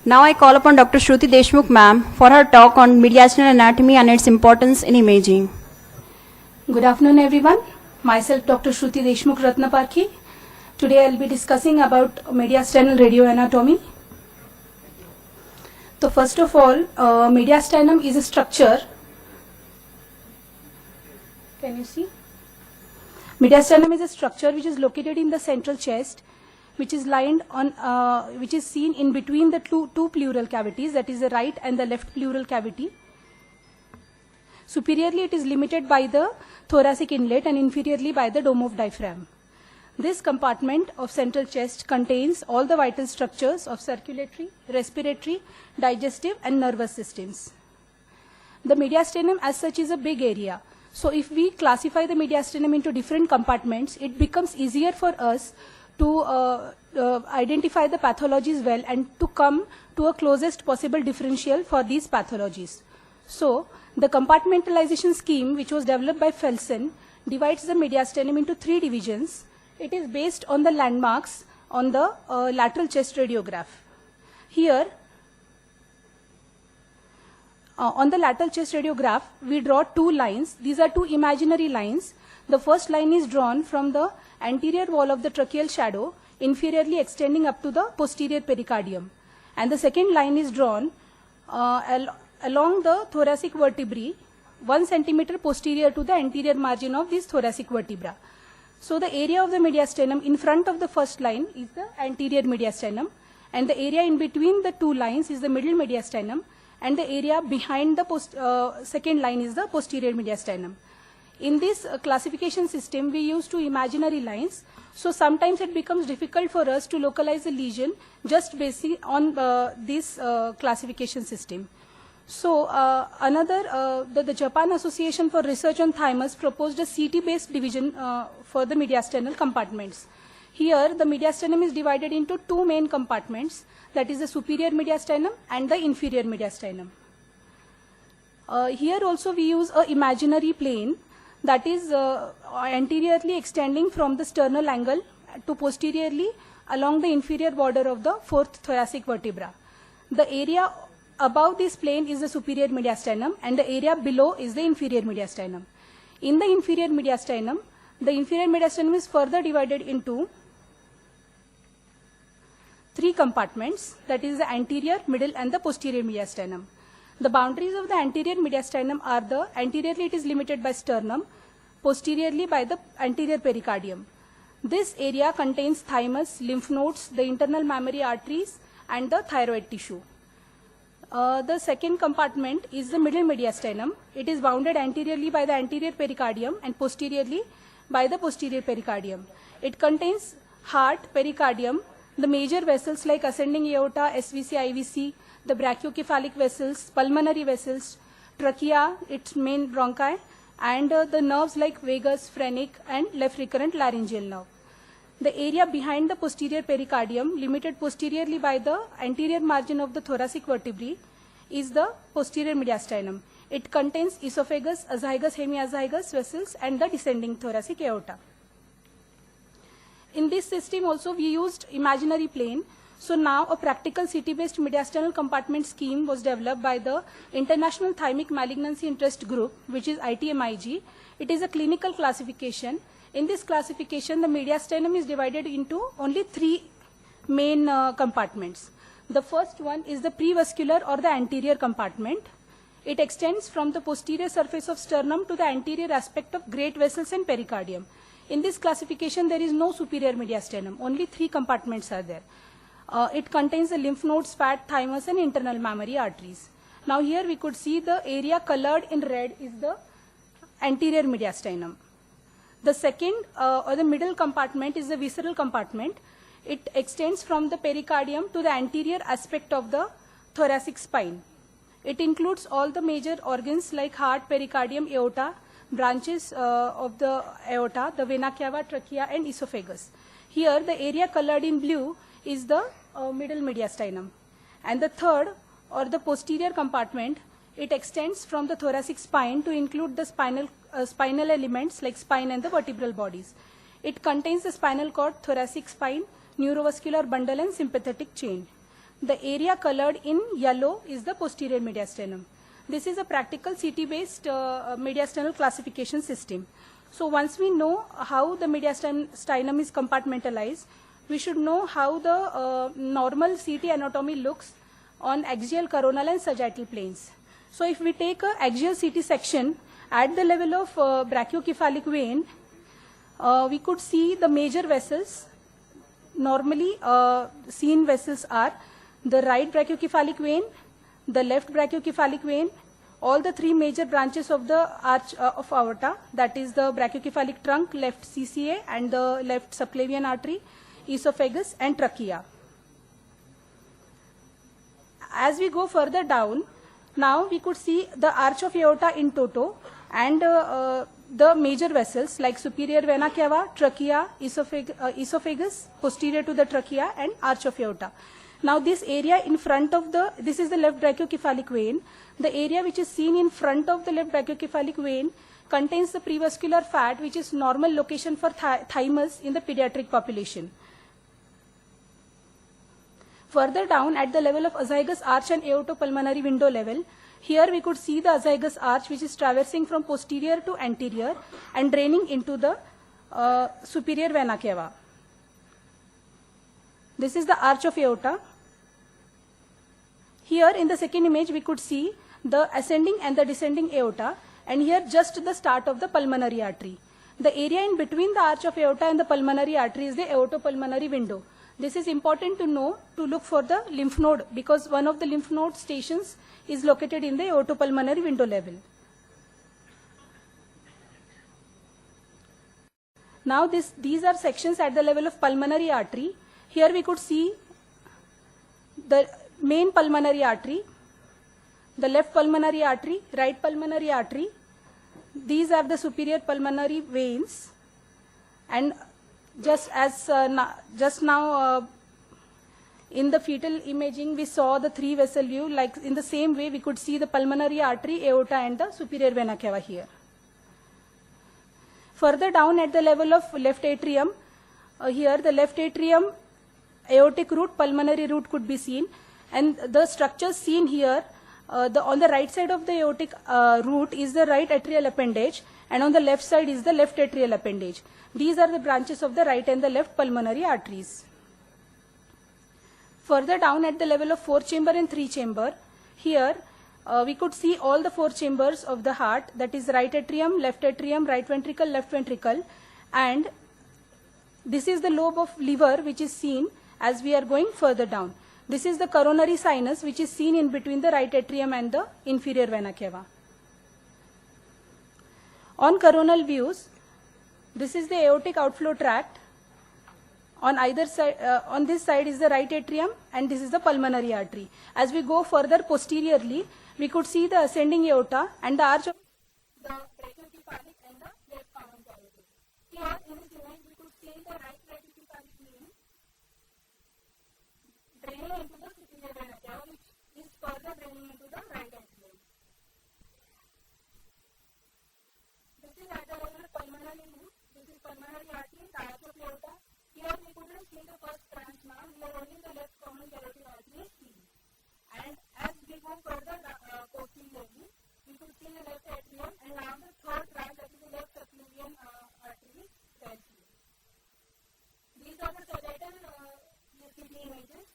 Now I call upon Dr. Shruti Deshmukh ma'am for her talk on mediastinal anatomy and its importance in imaging. Good afternoon everyone. Myself Dr. Shruti Deshmukh Ratnapakhi. Today I will be discussing about mediastinal radioanatomy. So first of all, mediastinum is a structure. Can you see? Mediastinum is a structure which is located in the central chest, which is lined on, which is seen in between the two pleural cavities, that is the right and the left pleural cavity. Superiorly, it is limited by the thoracic inlet and inferiorly by the dome of diaphragm. This compartment of central chest contains all the vital structures of circulatory, respiratory, digestive and nervous systems. The mediastinum as such is a big area. So if we classify the mediastinum into different compartments, it becomes easier for us to identify the pathologies well and to come to a closest possible differential for these pathologies. So the compartmentalization scheme which was developed by Felsen divides the mediastinum into 3 divisions. It is based on the landmarks on the lateral chest radiograph. Here, on the lateral chest radiograph, we draw 2 lines. These are 2 imaginary lines. The first line is drawn from the anterior wall of the tracheal shadow, inferiorly extending up to the posterior pericardium. And the second line is drawn along the thoracic vertebrae, 1 centimeter posterior to the anterior margin of this thoracic vertebra. So the area of the mediastinum in front of the first line is the anterior mediastinum, and the area in between the 2 lines is the middle mediastinum, and the area behind the second line is the posterior mediastinum. In this classification system, we use 2 imaginary lines, so sometimes it becomes difficult for us to localize a lesion just based on this classification system. So the Japan Association for Research on Thymus proposed a CT-based division for the mediastinal compartments. Here, the mediastinum is divided into 2 main compartments, that is the superior mediastinum and the inferior mediastinum. Here also we use an imaginary plane that is anteriorly extending from the sternal angle to posteriorly along the inferior border of the 4th thoracic vertebra. The area above this plane is the superior mediastinum and the area below is the inferior mediastinum. In the inferior mediastinum is further divided into 3 compartments, that is the anterior, middle and the posterior mediastinum. The boundaries of the anterior mediastinum are the anteriorly it is limited by sternum, posteriorly by the anterior pericardium. This area contains thymus, lymph nodes, the internal mammary arteries and the thyroid tissue. The second compartment is the middle mediastinum. It is bounded anteriorly by the anterior pericardium and posteriorly by the posterior pericardium. It contains heart, pericardium, the major vessels like ascending aorta, SVC, IVC, the brachiocephalic vessels, pulmonary vessels, trachea, its main bronchi, and the nerves like vagus, phrenic, and left recurrent laryngeal nerve. The area behind the posterior pericardium, limited posteriorly by the anterior margin of the thoracic vertebrae, is the posterior mediastinum. It contains esophagus, azygous, hemiazygous vessels, and the descending thoracic aorta. In this system also we used imaginary plane. So now a practical CT-based mediastinal compartment scheme was developed by the International Thymic Malignancy Interest Group, which is ITMIG. It is a clinical classification. In this classification, the mediastinum is divided into only 3 main compartments. The first one is the prevascular or the anterior compartment. It extends from the posterior surface of sternum to the anterior aspect of great vessels and pericardium. In this classification, there is no superior mediastinum. Only 3 compartments are there. It contains the lymph nodes, fat, thymus, and internal mammary arteries. Now here we could see the area colored in red is the anterior mediastinum. The second or the middle compartment is the visceral compartment. It extends from the pericardium to the anterior aspect of the thoracic spine. It includes all the major organs like heart, pericardium, aorta, branches of the aorta, the vena cava, trachea, and esophagus. Here the area colored in blue is the middle mediastinum. And the third or the posterior compartment, it extends from the thoracic spine to include the spinal elements like spine and the vertebral bodies. It contains the spinal cord, thoracic spine, neurovascular bundle and sympathetic chain. The area colored in yellow is the posterior mediastinum. This is a practical CT-based mediastinal classification system. So once we know how the mediastinum is compartmentalized, we should know how the normal CT anatomy looks on axial, coronal and sagittal planes. So if we take an axial CT section at the level of brachiocephalic vein, we could see the major vessels. Normally seen vessels are the right brachiocephalic vein, the left brachiocephalic vein, all the three major branches of the arch of aorta, that is the brachiocephalic trunk, left CCA and the left subclavian artery, esophagus and trachea. As we go further down, now we could see the arch of aorta in toto and the major vessels like superior vena cava, trachea, esophagus, posterior to the trachea and arch of aorta. Now this area in front of this is the left brachiocephalic vein. The area which is seen in front of the left brachiocephalic vein contains the prevascular fat, which is normal location for thymus in the pediatric population. Further down at the level of azygous arch and aortopulmonary window level, here we could see the azygous arch which is traversing from posterior to anterior and draining into the superior vena cava. This is the arch of aorta. Here in the second image we could see the ascending and the descending aorta, and here just the start of the pulmonary artery. The area in between the arch of aorta and the pulmonary artery is the aortopulmonary window. This is important to know to look for the lymph node, because one of the lymph node stations is located in the aortopulmonary window level. Now these are sections at the level of pulmonary artery. Here we could see the main pulmonary artery, the left pulmonary artery, right pulmonary artery. These are the superior pulmonary veins, and just now in the fetal imaging we saw the three vessel view. Like in the same way we could see the pulmonary artery, aorta and the superior vena cava here. Further down at the level of left atrium, here the left atrium, aortic root, pulmonary root could be seen, and the structures seen here, on the right side of the aortic root is the right atrial appendage, and on the left side is the left atrial appendage. These are the branches of the right and the left pulmonary arteries. Further down at the level of 4-chamber and 3-chamber, here we could see all the 4 chambers of the heart, that is right atrium, right ventricle, left ventricle, and this is the lobe of liver which is seen as we are going further down. This is the coronary sinus which is seen in between the right atrium and the inferior vena cava. On coronal views, this is the aortic outflow tract. On either side, on this side is the right atrium and this is the pulmonary artery. As we go further posteriorly, we could see the ascending aorta and the arch of the brachiocephalic and the left common cavity. Here in this image we could see the right brachiocephalic vein draining into the superior vena cava, which is further draining into the right atrium. This is at the level of pulmonary root. This is pulmonary artery, the arch of aorta. Here we couldn't see the first branch now. We are only the left common carotid artery is seen. And as we go further posteriorly, we could see the left atrium, and now the third branch, that is the left subclavian artery, is seen. These are the sagittal CT images.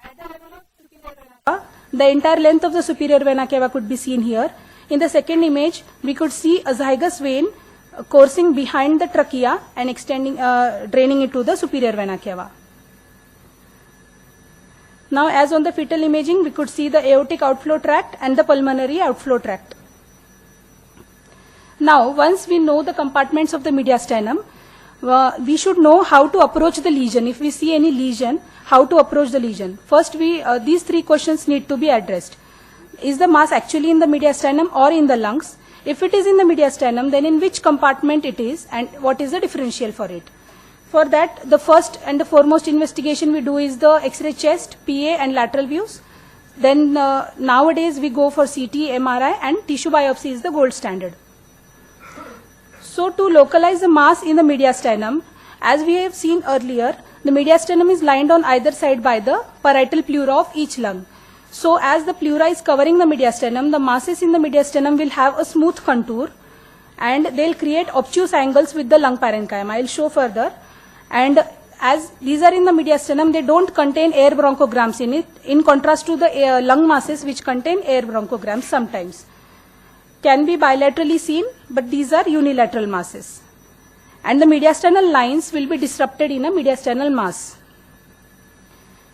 At the level of superior vena cava, the entire length of the superior vena cava could be seen here. In the second image, we could see a azygous vein coursing behind the trachea and extending, draining into the superior vena cava. Now, as on the fetal imaging, we could see the aortic outflow tract and the pulmonary outflow tract. Now, once we know the compartments of the mediastinum, we should know how to approach the lesion. If we see any lesion, how to approach the lesion. First, these 3 questions need to be addressed. Is the mass actually in the mediastinum or in the lungs? If it is in the mediastinum, then in which compartment it is and what is the differential for it? For that, the first and the foremost investigation we do is the X-ray chest, PA and lateral views. Then nowadays we go for CT, MRI and tissue biopsy is the gold standard. So to localize the mass in the mediastinum, as we have seen earlier, The mediastinum is lined on either side by the parietal pleura of each lung. So as the pleura is covering the mediastinum, the masses in the mediastinum will have a smooth contour and they'll create obtuse angles with the lung parenchyma. I'll show further. And as these are in the mediastinum, they don't contain air bronchograms in it, in contrast to the lung masses which contain air bronchograms sometimes. Can be bilaterally seen, but these are unilateral masses. And the mediastinal lines will be disrupted in a mediastinal mass.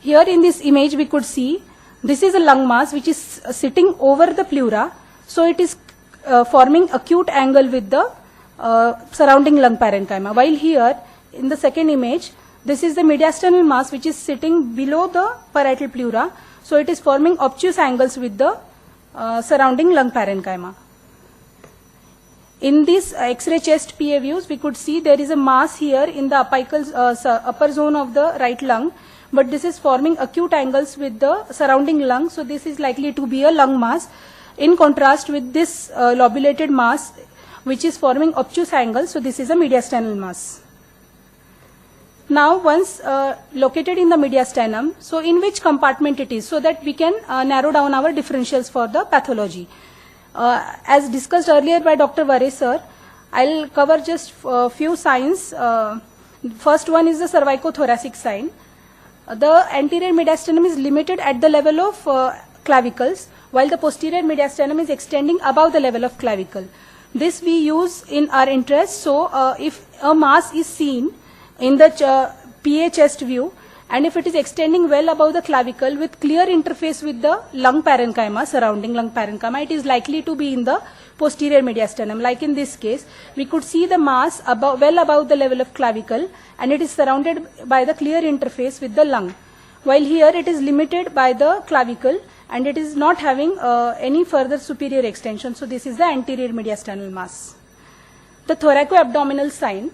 Here in this image we could see, this is a lung mass which is sitting over the pleura, so it is forming acute angle with the surrounding lung parenchyma. While here, in the second image, this is the mediastinal mass which is sitting below the parietal pleura, so it is forming obtuse angles with the surrounding lung parenchyma. In this X-ray chest PA views, we could see there is a mass here in the apical, upper zone of the right lung, but this is forming acute angles with the surrounding lung, so this is likely to be a lung mass, in contrast with this lobulated mass which is forming obtuse angles, so this is a mediastinal mass. Now once located in the mediastinum, so in which compartment it is, so that we can narrow down our differentials for the pathology. As discussed earlier by Dr. Varesh sir, I'll cover just a few signs. First one is the cervicothoracic sign. The anterior mediastinum is limited at the level of clavicles, while the posterior mediastinum is extending above the level of clavicle. This we use in our interest, so if a mass is seen in the PA chest view, and if it is extending well above the clavicle with clear interface with the lung parenchyma, surrounding lung parenchyma, it is likely to be in the posterior mediastinum. Like in this case, we could see the mass above, well above the level of clavicle, and it is surrounded by the clear interface with the lung. While here it is limited by the clavicle and it is not having any further superior extension. So this is the anterior mediastinal mass. The thoracoabdominal sign.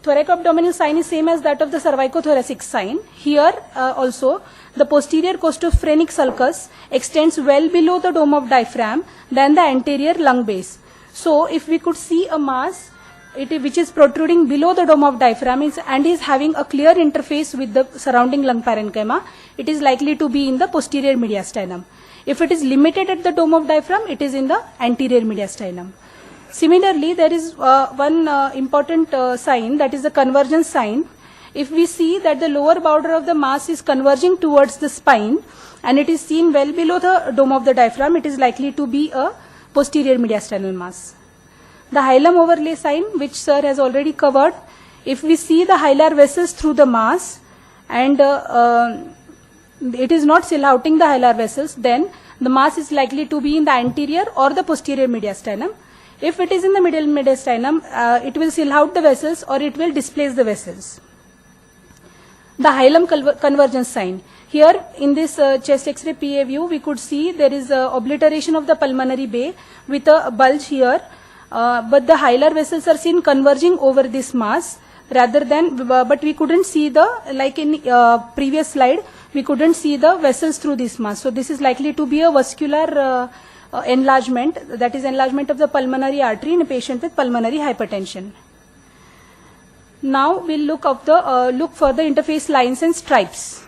Thoracoabdominal sign is same as that of the cervicothoracic sign. Here also the posterior costophrenic sulcus extends well below the dome of diaphragm than the anterior lung base. So if we could see a mass which is protruding below the dome of diaphragm and is having a clear interface with the surrounding lung parenchyma, it is likely to be in the posterior mediastinum. If it is limited at the dome of diaphragm, it is in the anterior mediastinum. Similarly, there is one important sign, that is the convergence sign. If we see that the lower border of the mass is converging towards the spine and it is seen well below the dome of the diaphragm, it is likely to be a posterior mediastinal mass. The hilum overlay sign, which sir has already covered, if we see the hilar vessels through the mass and it is not silhouetting the hilar vessels, then the mass is likely to be in the anterior or the posterior mediastinum. If it is in the middle mediastinum, it will silhouette the vessels or it will displace the vessels. The hilum convergence sign. Here in this chest X-ray PA view, we could see there is obliteration of the pulmonary bay with a bulge here, but the hilar vessels are seen converging over this mass rather than, but we couldn't see the, like in previous slide, we couldn't see the vessels through this mass. So this is likely to be a vascular enlargement, that is enlargement of the pulmonary artery in a patient with pulmonary hypertension. Now we'll look for the interface lines and stripes.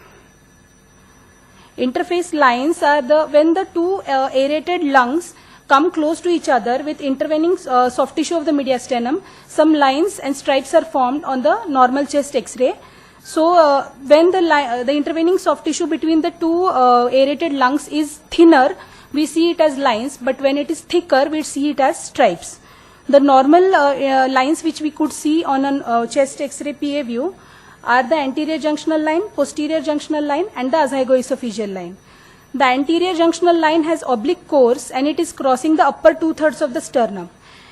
Interface lines are when the two aerated lungs come close to each other with intervening soft tissue of the mediastinum, some lines and stripes are formed on the normal chest X-ray. So when the intervening soft tissue between the two aerated lungs is thinner, we see it as lines, but when it is thicker, we see it as stripes. The normal lines which we could see on a chest X-ray PA view are the anterior junctional line, posterior junctional line, and the azygosophageal line. The anterior junctional line has oblique course and it is crossing the upper 2/3 of the sternum.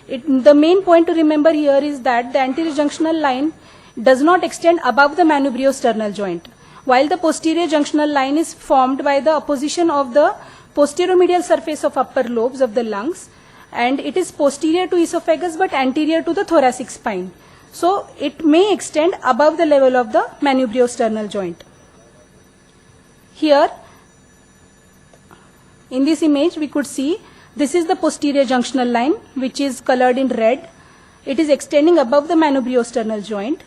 The main point to remember here is that the anterior junctional line does not extend above the manubriosternal joint, while the posterior junctional line is formed by the opposition of the posteromedial surface of upper lobes of the lungs, and it is posterior to esophagus but anterior to the thoracic spine. So it may extend above the level of the manubriosternal joint. Here, in this image, we could see this is the posterior junctional line, which is colored in red. It is extending above the manubriosternal joint.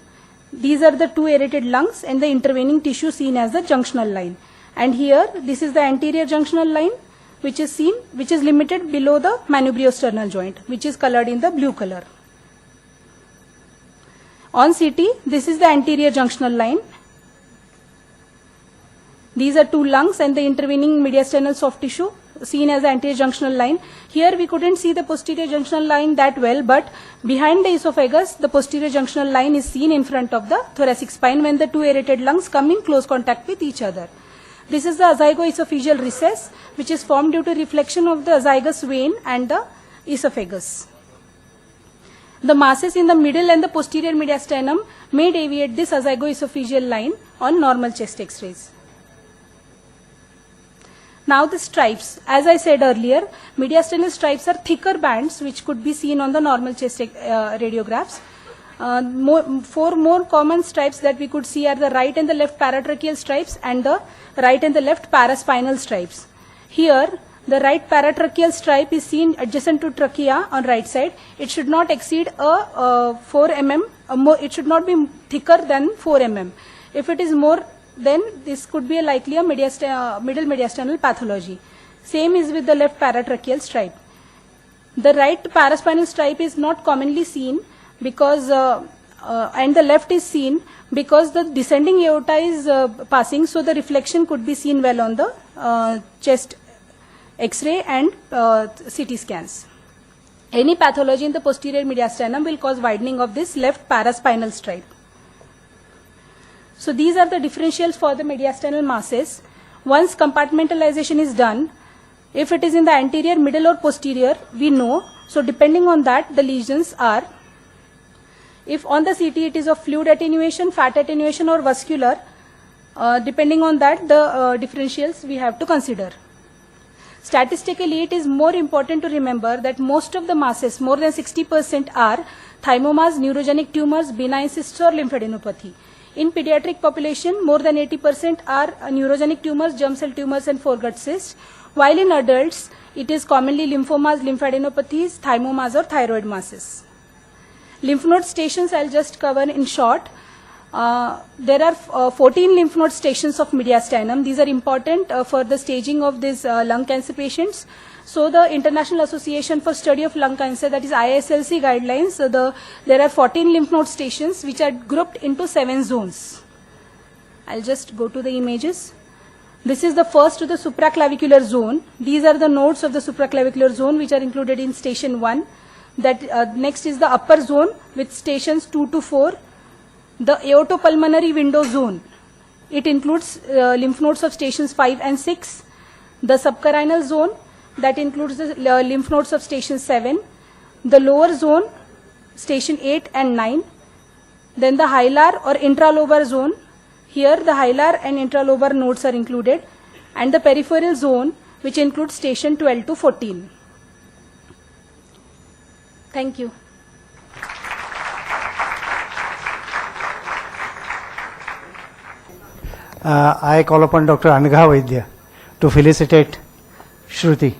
These are the two aerated lungs and the intervening tissue seen as the junctional line. And here, this is the anterior junctional line, which is seen, which is limited below the manubriosternal joint, which is colored in the blue color. On CT, this is the anterior junctional line. These are two lungs and the intervening mediastinal soft tissue seen as the anterior junctional line. Here we couldn't see the posterior junctional line that well, but behind the esophagus, the posterior junctional line is seen in front of the thoracic spine when the two aerated lungs come in close contact with each other. This is the azygoesophageal recess, which is formed due to reflection of the azygous vein and the esophagus. The masses in the middle and the posterior mediastinum may deviate this azygoesophageal line on normal chest X-rays. Now the stripes, as I said earlier, mediastinal stripes are thicker bands which could be seen on the normal chest radiographs. Four more common stripes that we could see are the right and the left paratracheal stripes and the right and the left paraspinal stripes. Here, the right paratracheal stripe is seen adjacent to trachea on right side. It should not exceed 4 mm. It should not be thicker than 4 mm. If it is more, then this could be likely a middle mediastinal pathology. Same is with the left paratracheal stripe. The right paraspinal stripe is not commonly seen because, and the left is seen because the descending aorta is passing, so the reflection could be seen well on the chest X-ray and CT scans. Any pathology in the posterior mediastinum will cause widening of this left paraspinal stripe. So these are the differentials for the mediastinal masses. Once compartmentalization is done, if it is in the anterior, middle or posterior, we know. So depending on that, the lesions are, if on the CT it is of fluid attenuation, fat attenuation or vascular, depending on that, the differentials we have to consider. Statistically, it is more important to remember that most of the masses, more than 60%, are thymomas, neurogenic tumors, benign cysts or lymphadenopathy. In pediatric population, more than 80% are neurogenic tumors, germ cell tumors and foregut cysts, while in adults, it is commonly lymphomas, lymphadenopathies, thymomas or thyroid masses. Lymph node stations I'll just cover in short. There are 14 lymph node stations of mediastinum. These are important for the staging of these lung cancer patients. So the International Association for Study of Lung Cancer, that is ISLC guidelines, there are 14 lymph node stations which are grouped into 7 zones. I'll just go to the images. This is the first to the supraclavicular zone. These are the nodes of the supraclavicular zone which are included in station 1. That next is the upper zone with stations 2 to 4. The aortopulmonary window zone. It includes lymph nodes of stations 5 and 6. The subcarinal zone, that includes the lymph nodes of station 7. The lower zone, station 8 and 9. Then the hilar or intralobar zone. Here the hilar and intralobar nodes are included. And the peripheral zone, which includes station 12 to 14. Thank you. I call upon Dr. Anagha Vaidya to felicitate Shruti.